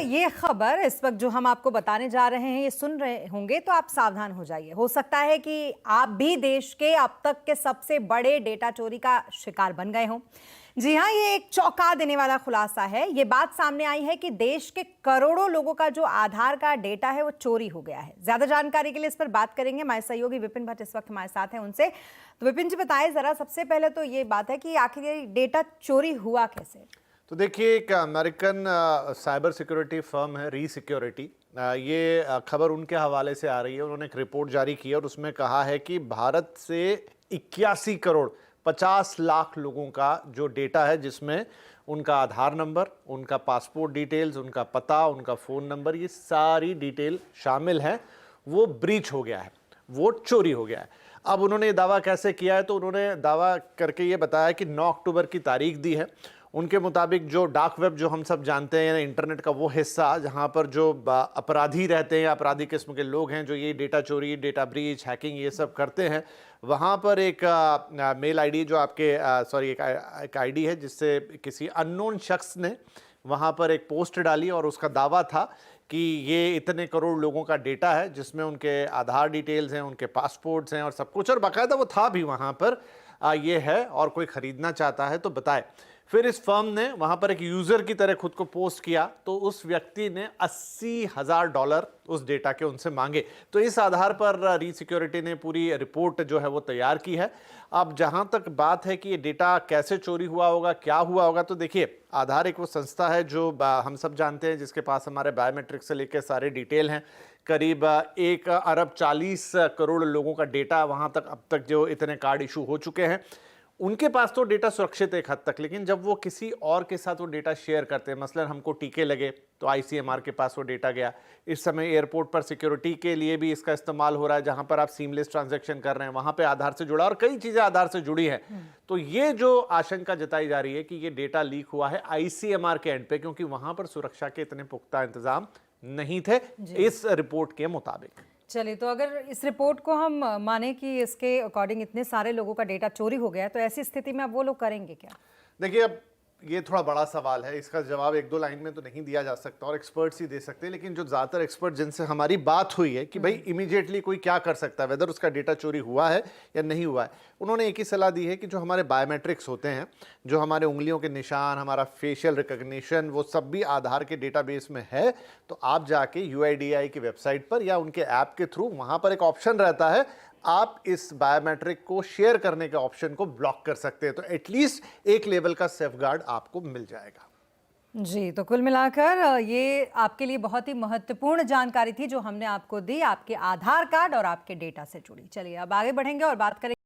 ये खबर इस वक्त जो हम आपको बताने जा रहे हैं, ये सुन रहे होंगे तो आप सावधान हो जाइए। हो सकता है कि आप भी देश के अब तक के सबसे बड़े डेटा चोरी का शिकार बन गए हों। जी हां, ये एक चौंका देने वाला खुलासा है। ये बात सामने आई है कि देश के करोड़ों लोगों का जो आधार कार्ड डेटा है वो चोरी हो गया है। ज्यादा जानकारी के लिए इस पर बात करेंगे, हमारे सहयोगी विपिन भट्ट इस वक्त हमारे साथ हैं। उनसे तो विपिन जी बताएं जरा, सबसे पहले तो ये बात है कि आखिर ये डेटा चोरी हुआ कैसे? तो देखिए, एक अमेरिकन साइबर सिक्योरिटी फर्म है रीसिक्योरिटी। ये खबर उनके हवाले से आ रही है। उन्होंने एक रिपोर्ट जारी की और उसमें कहा है कि भारत से 81 करोड़ 50 लाख लोगों का जो डेटा है, जिसमें उनका आधार नंबर, उनका पासपोर्ट डिटेल्स, उनका पता, उनका फ़ोन नंबर, ये सारी डिटेल शामिल है, वो ब्रीच हो गया है, वो चोरी हो गया है। अब उन्होंने ये दावा कैसे किया है? तो उन्होंने दावा करके ये बताया कि 9 अक्टूबर की तारीख दी है। उनके मुताबिक जो डार्क वेब जो हम सब जानते हैं, इंटरनेट का वो हिस्सा जहां पर जो अपराधी रहते हैं, अपराधी किस्म के लोग हैं जो ये डेटा चोरी, डेटा ब्रीच, हैकिंग ये सब करते हैं, वहां पर एक मेल आईडी जो आपके एक आईडी है, जिससे किसी अननोन शख्स ने वहां पर एक पोस्ट डाली और उसका दावा था कि ये इतने करोड़ लोगों का डेटा है, जिसमें उनके आधार डिटेल्स हैं, उनके पासपोर्ट्स हैं और सब कुछ, और बाकायदा वो था भी वहां पर, ये है और कोई खरीदना चाहता है तो बताए। फिर इस फर्म ने वहां पर एक यूजर की तरह खुद को पोस्ट किया, तो उस व्यक्ति ने $80,000 उस डेटा के उनसे मांगे। तो इस आधार पर रीसिक्योरिटी ने पूरी रिपोर्ट जो है वो तैयार की है। अब जहां तक बात है कि ये डेटा कैसे चोरी हुआ होगा, क्या हुआ होगा, तो देखिए, आधार एक वो संस्था है जो हम सब जानते हैं, जिसके पास हमारे बायोमेट्रिक से लेकर सारे डिटेल हैं। करीब 1 अरब 40 करोड़ लोगों का डेटा वहां तक अब तक जो इतने कार्ड इशू हो चुके हैं, उनके पास तो डेटा सुरक्षित एक हद तक, लेकिन जब वो किसी और के साथ वो डेटा शेयर करते हैं, मसलन हमको टीके लगे तो आईसीएमआर के पास वो डेटा गया। इस समय एयरपोर्ट पर सिक्योरिटी के लिए भी इसका इस्तेमाल हो रहा है, जहां पर आप सीमलेस ट्रांजैक्शन कर रहे हैं, वहां पे आधार से जुड़ा और कई चीजें आधार से जुड़ी हैं। तो ये जो आशंका जताई जा रही है कि ये डेटा लीक हुआ है आईसीएमआर के एंड पे, क्योंकि वहां पर सुरक्षा के इतने पुख्ता इंतजाम नहीं थे इस रिपोर्ट के मुताबिक। चलिए, तो अगर इस रिपोर्ट को हम माने कि इसके अकॉर्डिंग इतने सारे लोगों का डेटा चोरी हो गया है, तो ऐसी स्थिति में अब वो लोग करेंगे क्या? देखिए, अब ये थोड़ा बड़ा सवाल है, इसका जवाब 1-2 लाइन में तो नहीं दिया जा सकता और एक्सपर्ट्स ही दे सकते हैं। लेकिन जो ज़्यादातर एक्सपर्ट जिनसे हमारी बात हुई है कि भाई इमीडिएटली कोई क्या कर सकता है, वेदर उसका डेटा चोरी हुआ है या नहीं हुआ है, उन्होंने एक ही सलाह दी है कि जो हमारे बायोमेट्रिक्स होते हैं, जो हमारे उंगलियों के निशान, हमारा फेशियल रिकग्निशन, वो सब भी आधार के डेटाबेस में है। तो आप जाके यूआईडीएआई की वेबसाइट पर या उनके ऐप के थ्रू वहाँ पर एक ऑप्शन रहता है, आप इस बायोमेट्रिक को शेयर करने के ऑप्शन को ब्लॉक कर सकते हैं। तो एटलीस्ट एक लेवल का सेफगार्ड आपको मिल जाएगा। जी, तो कुल मिलाकर ये आपके लिए बहुत ही महत्वपूर्ण जानकारी थी जो हमने आपको दी, आपके आधार कार्ड और आपके डेटा से जुड़ी। चलिए, अब आगे बढ़ेंगे और बात करेंगे